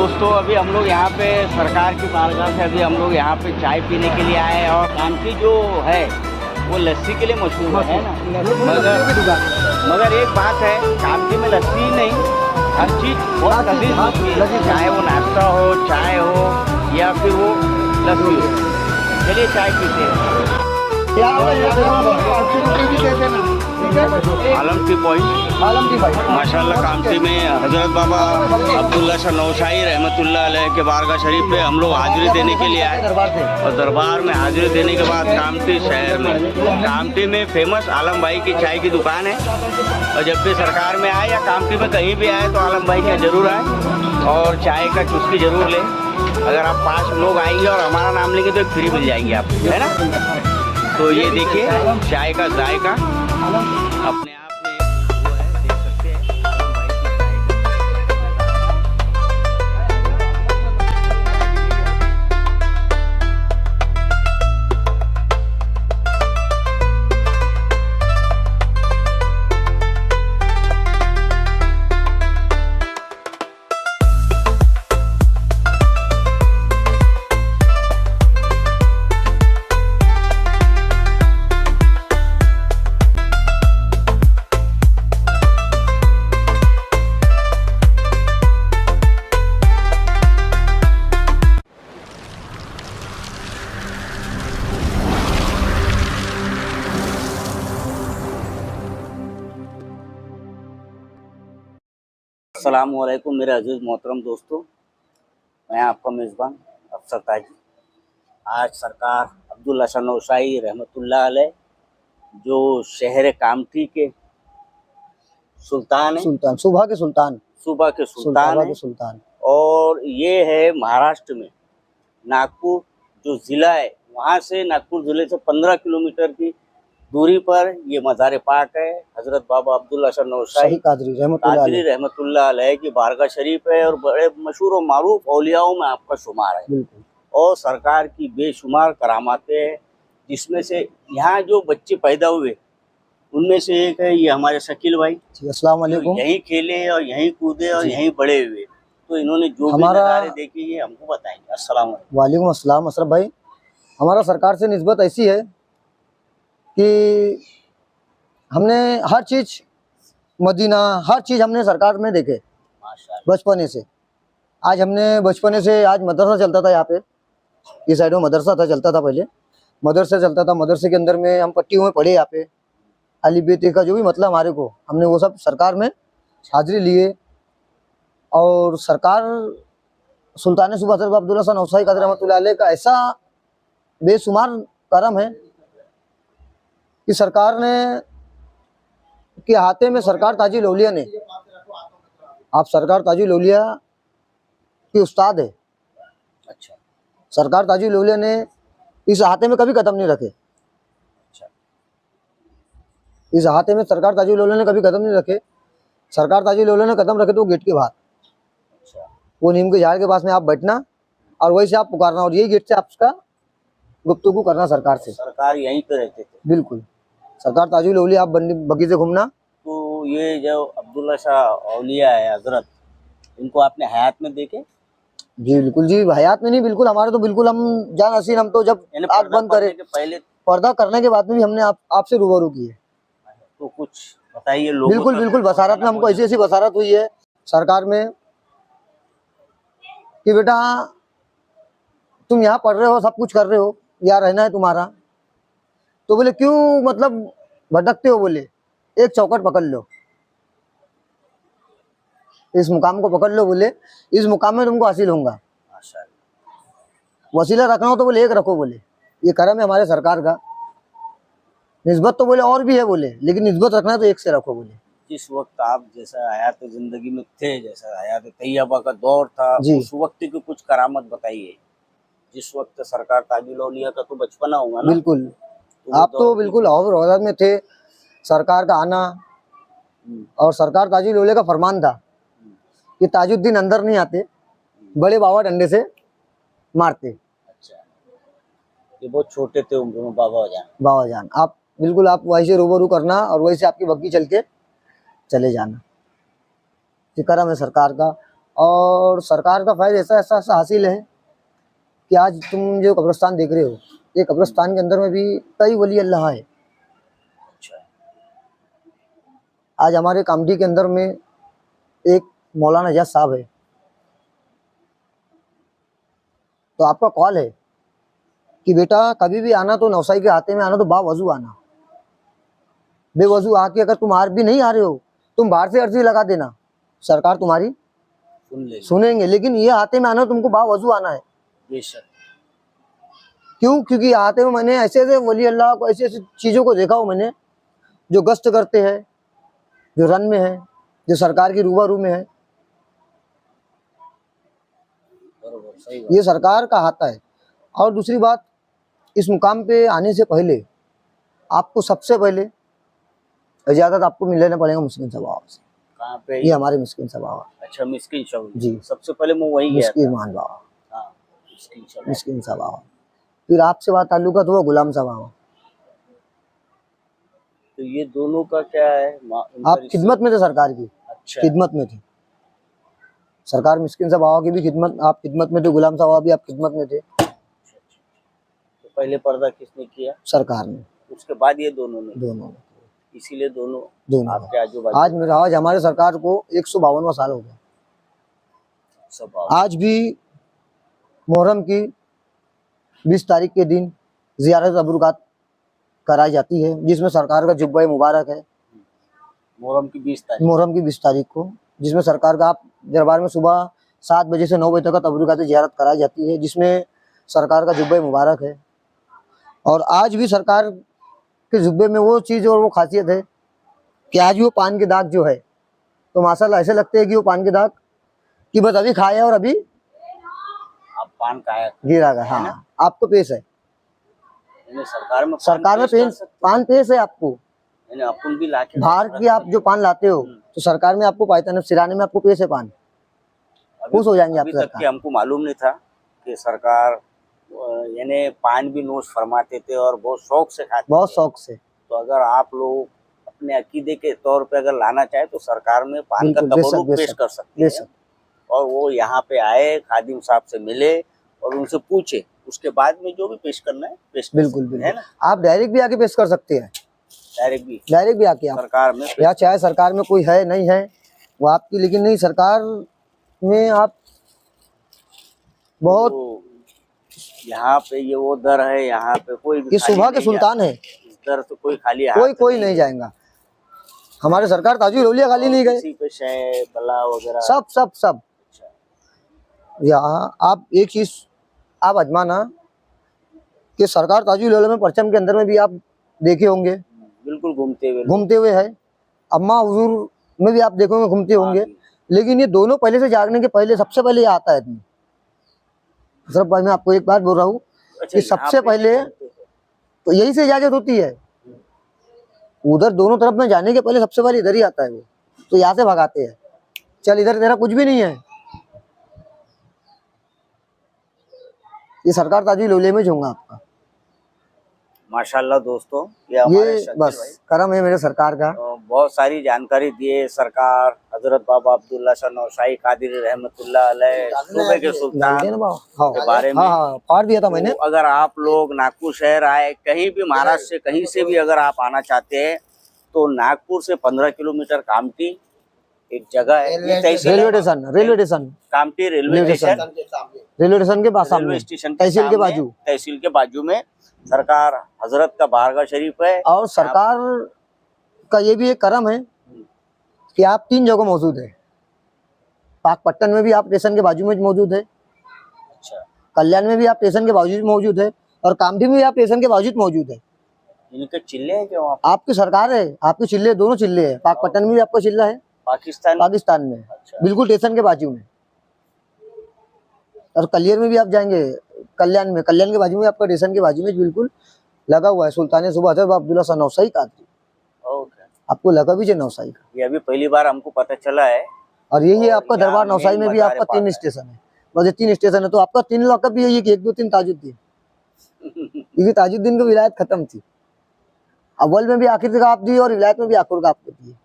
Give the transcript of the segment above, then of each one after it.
दोस्तों, अभी हम लोग यहाँ पे सरकार की बारगाह से अभी हम लोग यहाँ पे चाय पीने के लिए आए हैं। और कामठी जो है वो लस्सी के लिए मशहूर है ना, मगर एक बात है, कामठी में लस्सी ही नहीं, हर चीज़ बहुत लजीज होती है, चाहे वो नाश्ता हो, चाय हो या फिर वो लस्सी हो। चलिए चाय पीते हैं। आलम टी पॉइंट माशाल्लाह कामठी में हजरत बाबा अब्दुल्ला शाह नौशाई रहमतुल्लाह अलैह के बारगाह शरीफ पे हम लोग हाजिरी देने के लिए आए। और दरबार में हाजिरी देने के बाद कामठी शहर में, कामठी में फेमस आलम भाई की चाय की दुकान है। और जब भी सरकार में आए या कामठी में कहीं भी आए तो आलम भाई के जरूर आए और चाय का चुस्की जरूर लें। अगर आप 5 लोग आएंगे और हमारा नाम लेंगे तो एक फ्री मिल जाएगी आपको, है ना। तो ये देखिए चाय का जायका अपने आप में वो है, देख सकते हैं आलम भाई की चाय अस्सलामुअलैकुम मेरे अजीज़ मोहतरम दोस्तों, मैं आपका मेज़बान अफसर ताजी। आज सरकार अब्दुल्ला शाह नौशाई रहमतुल्लाह अलैह जो शहर कामठी के सुल्तान है, सुबह के सुल्तान है। और ये है महाराष्ट्र में नागपुर जो ज़िला है, वहाँ से नागपुर ज़िले से 15 किलोमीटर की दूरी पर ये मज़ार पाक है। हज़रत बाबा अब्दुल्ला शाह नौशाई कादरी रहमतुल्लाह अलैह की बारगाह शरीफ है और बड़े मशहूर और मारूफ औलियाओं में आपका शुमार है। और सरकार की बेशुमार करामातें हैं, जिसमें से यहाँ जो बच्चे पैदा हुए उनमें से एक है ये हमारे शकील भाई। अस्सलाम वालेकुम। यहीं खेले और यहीं कूदे और यहीं बड़े हुए, तो इन्होंने जो भी नज़ारे देखे ये हमको बताएंगे। अस्सलाम वालेकुम अस्सलाम। अशरफ भाई, हमारा सरकार से निस्बत ऐसी है कि हमने हर चीज़ मदीना, हर चीज़ हमने सरकार में देखे बचपने से। आज मदरसा चलता था यहाँ पे, इस साइड में मदरसा था, चलता था पहले मदरसा चलता था। मदरसे के अंदर में हम पट्टियों में पढ़े, यहाँ पे अली बेते का जो भी मतलब हमारे को, हमने वो सब सरकार में हाजिरी लिए। और सरकार सुल्तान सूबा हज़रत अब्दुल्ला शाह नौशाई कादरी रहमतुल्लाह अलैह का ऐसा बेशुमार करम है कि सरकार ने के हाथे में सरकार ताजुल औलिया ने, आप सरकार ताजुल औलिया की उस्ताद है। अच्छा। सरकार ताजुल औलिया ने इस हाथे में कभी कदम नहीं रखे। अच्छा। इस हाथे में सरकार ताजुल औलिया ने कभी कदम नहीं रखे। सरकार ताजुल औलिया ने कदम रखे तो गेट के बाहर, अच्छा, वो नीम के झाड़ के पास में आप बैठना और वही से आप पुकारना और यही गेट से आपका गुफ्तगू करना सरकार से। सरकार यहीं पे रहते थे? बिल्कुल, सरकार ताजुल औलिया, आप बगीचे घूमना। तो ये जो अब्दुल्ला शाह औलिया है हजरत, इनको आपने हयात में देखे? जी बिल्कुल जी, हयात में नहीं, बिल्कुल हमारे तो बिल्कुल हम जान हसीन, हम तो जब आँख बंद करे पहले, पर्दा करने के बाद में भी हमने आपसे रूबरू की है। तो कुछ बताइए। बिल्कुल बसारत में हमको ऐसी बसारत हुई है सरकार में कि बेटा तुम यहाँ पढ़ रहे हो, सब कुछ कर रहे हो, यहाँ रहना है तुम्हारा, तो बोले क्यों मतलब भटकते हो? बोले एक चौखट पकड़ लो, इस मुकाम को पकड़ लो, बोले इस मुकाम में तुमको हासिल होगा। वसीला रखना हो तो बोले एक रखो, बोले ये करम है हमारे सरकार का। निस्बत तो बोले और भी है, बोले लेकिन निस्बत रखना है तो एक से रखो। बोले जिस वक्त आप जैसा हयात जिंदगी में थे, जैसा हयात तैयबा का दौर था, उस वक्त की कुछ करामत बताइए। जिस वक्त सरकार ताजुल औलिया का तो बचपना होगा ना? बिल्कुल, आप तो बिल्कुल और औलाद में थे। सरकार का आना और सरकार ताजुल औलिया का फरमान था कि ताजुद्दीन अंदर नहीं आते, बड़े बाबा डंडे से मारते। अच्छा, ये बहुत छोटे थे उम्र में बाबा जान। आप बिल्कुल, आप वैसे रूबरू करना और वैसे आपकी बग्गी चल के चले जाना। ये करम है सरकार का। और सरकार का फायदा ऐसा ऐसा ऐसा हासिल है कि आज तुम जो कब्रिस्तान देख रहे हो, ये कब्रिस्तान के अंदर में भी कई वली अल्लाह है। अच्छा। आज हमारे कामठी के अंदर में एक मौलाना एजाज साहब है, तो आपका कॉल है कि बेटा कभी भी आना तो नौसाई के हाथे में आना, तो बावजू आना। बेवजू आके अगर तुम भी नहीं आ रहे हो, तुम बाहर से अर्जी लगा देना, सरकार तुम्हारी सुन ले। सुनेंगे, लेकिन ये हाथे में आना, तुमको बावजू आना है। बेशक। क्यों? क्योंकि आते में मैंने ऐसे ऐसे वली अल्लाह को, ऐसी ऐसी चीज़ों को देखा हो मैंने, जो गश्त करते हैं, जो रन में है, जो सरकार की रूबरू में है। बरोबर, सही बात। ये सरकार का हाथ है। और दूसरी बात, इस मुकाम पे आने से पहले आपको सबसे पहले इजाज़त आपको मिलना पड़ेगा मिस्किन सभा से। कहाँ पे? ये हमारे मिस्किन सभा। अच्छा, मिस्किन सभा जी। सबसे पहले मैं वही गया मिस्किन था। मान बाबा, हाँ, मिस्किन सभा। मिस्किन सभा। फिर आपसे बात ताल्लुकात हुआ गुलाम सभा। तो ये दोनों का क्या है? आप खिदमत में थे सरकार की। अच्छा। खिदमत में थे सरकार, मिस्किन सभा की भी खिदमत, आप खिदमत में थे, गुलाम सभा भी आप खिदमत में थे। तो पहले पर्दा किसने किया? सरकार ने। उसके बाद ये दोनों ने। दोनों इसीलिए दोनों दोनों आपके आजू बाजू। आज हमारे सरकार को 152वां साल हो गया। सब आज भी मुहर्रम की 20 तारीख के दिन ज़ियारत अबरुकात कराई जाती है, जिसमें सरकार का जुब्बा मुबारक है। मुहर्रम की 20 तारीख। मुहर्रम की 20 तारीख को, जिसमें सरकार का आप दरबार में सुबह 7 बजे से 9 बजे तक तबरुकात ज़ियारत कराई जाती है, जिसमें सरकार का जुब्बा मुबारक है। और आज भी सरकार के जुब्बे में वो चीज़ और वो खासियत है कि आज भी वो पान के दाग जो है, तो माशाल्लाह ऐसे लगते हैं कि वो पान के दाग कि बस अभी खाया और अभी आप पान खाया? गिरा गया। हाँ, आपको पेश है, सरकार में पान पेश है आपको। अपन भी लाके बाहर की आप जो पान लाते हो, तो सरकार में आपको पायतान सिराने में आपको पेश है पान। खुश हो जाएंगे आप। अभी तक के हमको मालूम नहीं था कि सरकार यानी पान भी नोश फरमाते थे और बहुत शौक से खाते, बहुत शौक से। तो अगर आप लोग अपने अकीदे के तौर पे अगर लाना चाहे तो सरकार में पान का तबरुक पेश कर सकते हैं। और वो यहाँ पे आए, खादिम साहब से मिले और उनसे पूछे, उसके बाद में जो भी पेश करना है पेश कर सकते हैं ना। आप डायरेक्ट भी आके पेश कर सकते हैं। डायरेक्ट भी आके आप सरकार में, या चाहे सरकार में कोई है नहीं है वो आपकी, लेकिन नहीं, सरकार में आप बहुत, यहाँ पे ये वो दर है, यहाँ पे कोई भी ये सुबह के सुल्तान है, इस दर से कोई खाली कोई नहीं जाएगा। हमारे सरकार ताजुल औलिया खाली नहीं गए, किसी पे शय बला वगैरह सब। यहाँ आप एक चीज आप अजमाना कि सरकार ताजुल औलिया में परचम के अंदर में भी आप देखे होंगे, बिल्कुल घूमते हुए है। अम्मा हुजूर में भी आप देखोगे घूमते होंगे, लेकिन ये दोनों पहले से जागने के पहले सबसे पहले ये आता है आदमी। सर भाई, मैं आपको एक बात बोल रहा हूँ कि सबसे पहले तो यही से इजाजत होती है। उधर दोनों तरफ में जाने के पहले सबसे पहले इधर ही आता है वो, तो यहाँ से भगाते हैं, चल इधर तेरा कुछ भी नहीं है। ये सरकार ताजुल औलिया में जाऊंगा आपका। माशाल्लाह दोस्तों, ये बस करम है मेरे सरकार का। बहुत सारी जानकारी दिए सरकार। हजरत बाबा अब्दुल्ला शाह नौशाई कादिरी रहमतुल्लाह अलैह सूबे के सुल्तान के बारे में पढ़ दिया था मैंने। तो अगर आप लोग नागपुर शहर आए, कहीं भी महाराष्ट्र से कहीं से भी अगर आप आना चाहते हैं, तो नागपुर से 15 किलोमीटर कामठी एक जगह है, railway station Kamthi railway station के पास, रेलवे स्टेशन तहसील के बाजू, तहसील के बाजू में सरकार हजरत का बारगाह शरीफ है। और सरकार का ये भी एक करम है कि आप 3 जगह मौजूद है। पाकपट्टन में भी आप स्टेशन के बाजू में मौजूद है। अच्छा। कल्याण में भी आप स्टेशन के बाजू मौजूद है, और कामठी में भी आप स्टेशन के बाजू मौजूद है। इनके चिल्ले हैं क्या वहाँ? आपकी सरकार है, आपके चिल्ले, दोनों चिल्ले है। पाकपट्टन में भी आपका चिल्ला है, पाकिस्तान में। अच्छा। बिल्कुल स्टेशन के बाजू में। और कलियर में भी आप जाएंगे, कल्याण के बाजू में आपका स्टेशन के बाजू में बिल्कुल लगा हुआ है सुल्तान सुबह हजरत अब्दुल्ला शाह नौशाई कादरी। आपको लगा भी नौशाई का, ये अभी पहली बार हमको पता चला है। और यही है आपका दरबार नौशाई में भी आपका 3 स्टेशन है। बस ये 3 स्टेशन है, तो आपका 3 लॉकअप भी है, 1 2 3 ताजुद्दीन। क्योंकि ताजुद्दीन की विलायत खत्म थी, अव्वल में भी आखिर का आप दी और विलायत में भी आखिर का आपको दी।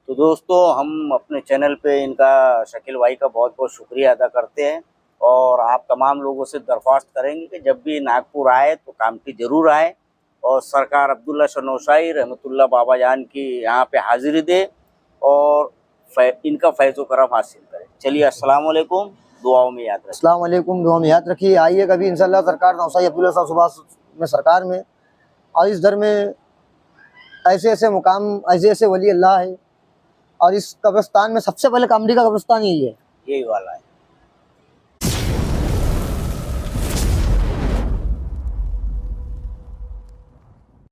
तो दोस्तों हम अपने चैनल पे इनका शकील भाई का बहुत बहुत शुक्रिया अदा करते हैं और आप तमाम लोगों से दरख्वास्त करेंगे कि जब भी नागपुर आए तो कामठी जरूर आए और सरकार अब्दुल्ला शनौशाही रहमतुल्लाह बाबा जान की यहाँ पे हाजिरी दे और इनका फैज़ो करम हासिल करें। चलिए अस्सलाम वालेकुम, दुआओं में याद रखें। अस्सलाम वालेकुम, दुआ में याद रखिए। आइए कभी इंशाल्लाह सरकार नौशाही अब्दुल्ला साहब सुभाष में सरकार में, और इस दर में ऐसे ऐसे मुकाम, ऐसे ऐसे वली अल्लाह है, और इस कब्रिस्तान में सबसे पहले कामठी का कब्रिस्तान यही है। यही वाला है।